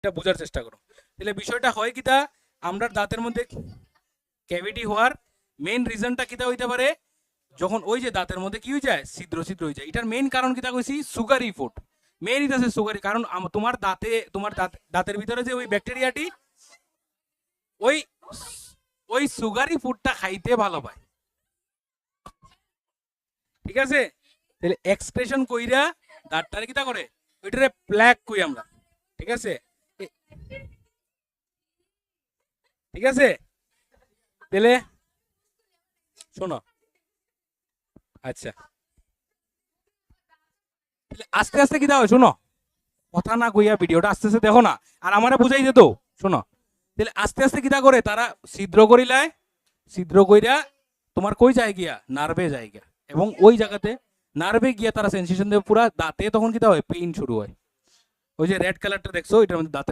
এটা বোঝার চেষ্টা করো। তাহলে বিষয়টা হয় কিতা, আমরা দাঁতের মধ্যে ক্যাভিটি হওয়ার মেইন রিজনটা কিতা হইতে পারে, যখন ওই যে দাঁতের মধ্যে কি হয়ে যায়, ছিদ্র ছিদ্র হয়ে যায়। এটার মেইন কারণ কিতা কইছি, সুগারি ফুড। মেইন এটা আছে সুগারি কারণ। তোমার দাঁতে, তোমার দাঁতের ভিতরে যে ওই ব্যাকটেরিয়াটি ওই ওই সুগারি ফুডটা খাইতে ভালো পায়, ঠিক আছে? তাহলে এক্সপ্রেশন কইরা দাঁতটারে কিতা করে, ওইটারে প্ল্যাক কই আমরা, ঠিক আছে? ঠিক আছে, তাহলে শোনো, আচ্ছা আস্তে আস্তে কি দাও, শোনো, কথা না কইয়া ভিডিওটা আস্তে আস্তে দেখো না, আর আমারে বুঝাই দে তো, শোনো। তাহলে আস্তে আস্তে কিতা করে তারা, ছিদ্র করিলায়, ছিদ্র কইরা তোমার কই যায় গিয়া, নার্ভে যায় গিয়া, এবং ওই জায়গাতে নার্ভে গিয়া তারা সেন্সেশন দেবে পুরা দাঁতে, তখন কিতা হয়, পেইন শুরু হয়। ওই যে রেড কালারটা দেখছো, এটার মধ্যে দাঁতের